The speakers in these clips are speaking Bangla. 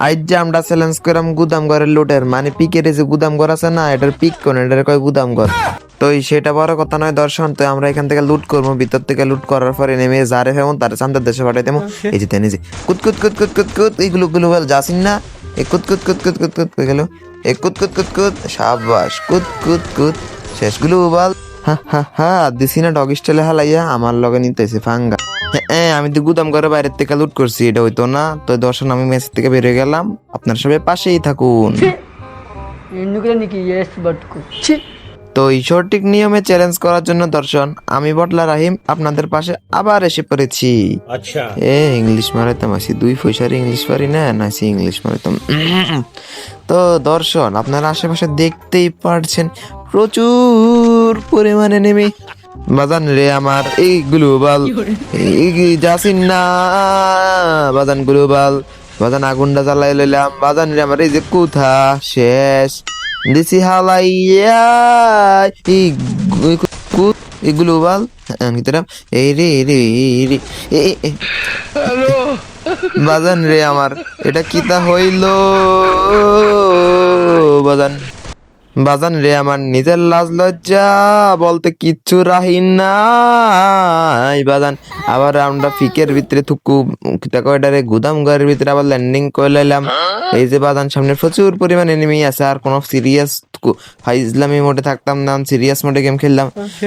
আজ যে আমরা চ্যালেঞ্জ করাম গুদাম ঘরের লুটের মানে পিকের যে গুদাম ঘর আছে না, এটার পিক কোন, এটার কয় গুদাম ঘর। তো সেটা বড় কথা নয় দর্শন, তো আমরা এখান থেকে লুট করবো, ভিতর থেকে লুট করার পরে নেমে যারে ফেমন তার সামনের দেশে পাঠাই দেবো। এই যে তেনে যে কুত কুত কুত কুত কুত কুত এইগুলো গুলো বল যাসিন না, এ কুত কুত কুত কুত কুত কুত হয়ে গেল, এ কুত কুত কুত কুত সাবাস কুত কুত কুত শেষগুলো বল। হা হা হা দিছি না ডগ স্টাইলে হালাইয়া আমার লগে নিতেছে ফাঙ্গা। হ্যাঁ আমি তো গুদাম ঘরে বাইরের থেকে লুট করছি, এটা হইতো না। তো দর্শন আমি মেস থেকে বেরিয়ে গেলাম, আপনার সবাই পাশেই থাকুন। তো এই সঠিক নিয়মে চ্যালেঞ্জ করার জন্য দর্শন আমি বটলা রাহিম আপনাদের পাশে আবার এসে পড়েছি। আচ্ছা ইংলিশ মারাইতাম আসি, দুই পয়সার ইংলিশ পারি না নাসি ইংলিশ মারাইতাম। তো দর্শন আপনারা আশেপাশে দেখতেই পারছেন প্রচুর পরিমাণে নেমে বাজান রে আমার এই গ্লোবাল যাসিন না বাজান গ্লোবাল বাজান আগুনটা জ্বালাই লইলাম বাজান রে আমার এই যে কোথা শেষ দিছি হালাইয়া এই গ্লোবাল এই রে রে রে বাজান রে আমার এটা কিতা হইল বাজান বাজান রে আমার নিজের লাজ লজ্জা বলতে কিচ্ছু রাহিন নাই বাজান। আবার আমরা ফিকের ভিতরে থুকু কিতা কয়টারে গুদাম ঘরের ভিতরে আবার ল্যান্ডিং করে লাইলাম। এই যে বাজান সামনে প্রচুর পরিমাণ এনিমি আছে, আর কোন সিরিয়াস ইসলামী মোডে থাকতাম না, সিরিয়াস মোডে গেম খেললাম।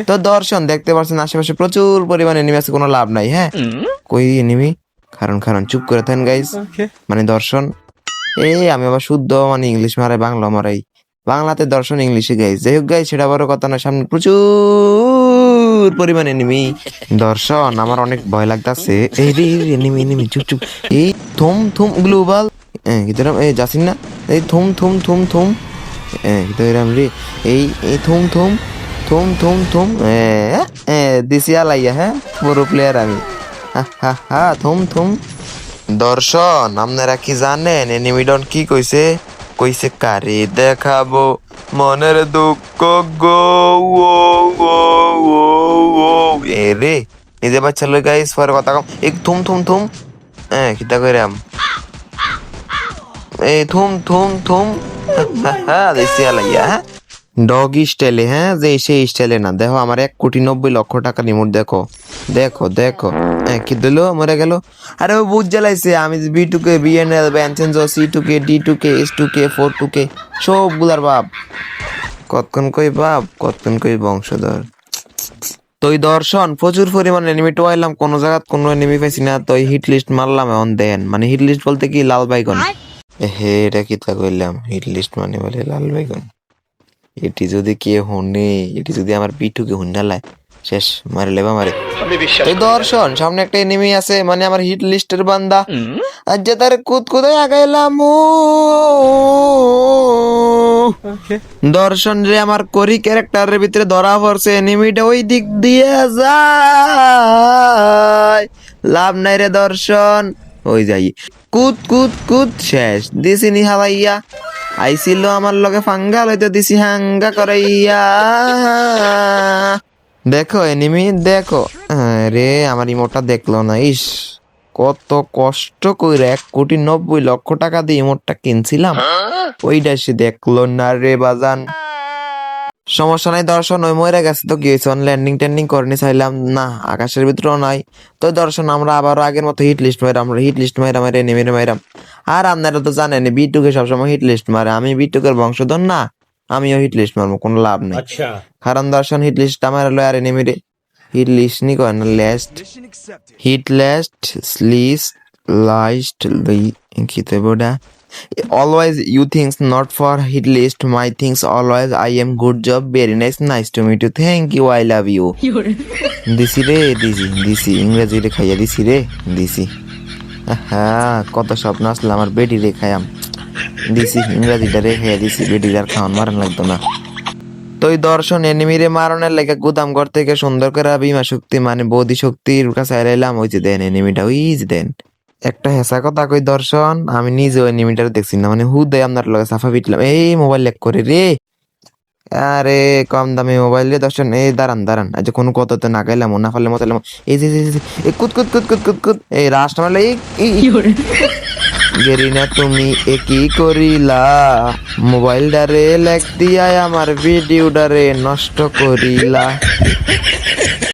তো দর্শন দেখতে পাচ্ছেন আশেপাশে প্রচুর পরিমাণ এনিমি আছে, কোনো লাভ নাই। হ্যাঁ কই এনিমি, কারণ কারণ চুপ করে থাকেন গাইস। মানে দর্শন আমি আবার শুদ্ধ মানে ইংলিশ মারাই বাংলা মারাই, বাংলাতে দর্শন ইংলিশে গাইস। যাই হোক গাইস সেটা বড় কথা না, সামনে প্রচুর পরিমাণে এনিমি। দর্শন আমার অনেক ভয় লাগতাছে। এই রে এনিমি এনিমি চুপ চুপ এই থুম থুম গ্লোবাল এই যাসিন না এই থুম থুম থুম থুম এরাম রে এই এই থুম থুম থুম থুম থুম দিছি আলাইয়া। হ্যাঁ বড় প্লেয়ার আমি, হা হা হা থুম থুম। দর্শন আপনারা কি জানেন এনিমিডন কি কইছে? কইছে কারে দেখাবো মনের দুঃখ গো এ রে নিজে বাচ্চা লই গাইস পরে কথা কম এক থুম থুম থুম কিতা কইরাম এই থুম থুম থুম দেশি আলাইয়া ডগি স্টাইলে। হ্যাঁ যে সেই স্টাইলে না, দেখো আমার 1,90,00,000 টাকা রিমোট, দেখো দেখো দেখো কি দিল মরে গেল। আরে ও বুঝ জ্বালাইছে আমি B2K BNL ব্যানসেনজো C2K D2K S2K 4-2K সবগুলার বাপ, কতক্ষণ কই বাপ কতক্ষণ কই বংশধর। তো এই দর্শন প্রচুর পরিমাণে এনিমি টোয়াইলাম, কোনো জায়গা কোনো এনিমি পাইছি না। তো হিট লিস্ট মারলাম এখন দেন, মানে হিট লিস্ট বলতে কি লাল বাইগন। হে এটা কি তা কইলাম হিট লিস্ট মানে বলে লাল বাইগন। এটি যদি কে হনে, এটি যদি আমার B2K হুন্ডালায় শেষ মারে লেবা মারে। এই দর্শন সামনে একটা এনিমি আছে, মানে আমার হিট লিস্টের বান্দা, আর যে তার কুদ কুদায় আগাইলাম। দর্শন রে আমার করি ক্যারেক্টারের ভিতরে ধরা পড়ছে, এনিমিটা ওই দিক দিয়ে যায়, লাভ নাই রে দর্শন। ওই যাই কুদ কুদ কুদ শেষ দিছি নি হালাইয়া, আইছিল আমার লগে ফাঙ্গা লইতে দিছি হাঙ্গা করাইয়া। দেখো এনিমি দেখো, রে আমার ইমোটটা দেখলো না। ইস কত কষ্ট কইরা 1,90,00,000 টাকা দিয়ে ইমোটটা কিনছিলাম, ওইটা সে দেখলো না রে বাজান। সমস্যা নাই দর্শন, ওই মরে গেছে তো কি হয়েছে, ল্যান্ডিং ট্যান্ডিং করেনি চাইলাম না, আকাশের ভিতরেও নাই। তো দর্শন আমরা আবারও আগের মতো হিট লিস্ট মাইরাম, আমরা হিট লিস্ট মাইরাম এনিমিরে মাইরাম। আর আপনারা তো জানেন B2K সবসময় হিট লিস্ট মারে, আমি B2K বংশধর না, আমিও হিট লিস্ট মারবো, কোনো লাভ নেই। কারণ দর্শন হিট লিস্ট আমার হলো আর এনিমিরে হিট লিস্ট নি কয় না, least hit least list last কি তো বড়া। Always you things not for hit list, my things always I am good job, very nice to meet you, thank you, I love you. দিছি রে দিছি ইংরেজি রে খাইয়া দিছি রে দিছি। হ্যাঁ কত স্বপ্ন আসলে আমার বেডি রে খাইয়াম, দিছি ইংরেজিটা রে খাইয়া দিছি, বেডি আর খাওয়ান মারান লাগতো না। তো এই দর্শন এনিমিরে মারনের লেগে গুদাম ঘর থেকে সুন্দর করে বিমা শক্তি মানে বৌদি শক্তির কাছে এলাম। ওই যে দেন এনিমিটা, ওই যে দেন একটা হেসা কথা কই দর্শন, আমি নিজে ওই এনিমিটার দেখছি না, মানে হুদে আপনার লগে সাফা পিটলাম। এই মোবাইল লেক করে রে, আরে কম দামি মোবাইল রে দর্শন। এই দাঁড়ান আজ কোনো কত তো না গাইলাম না ফেললে মতো এই যে কুত কুত কুত কুত কুত কুত এই রাস্ট মারলে গেরিনা তুমি একই করিলা, মোবাইল ডারে লেখ দিয়া আমার ভিডিও ডারে নষ্ট করিলা।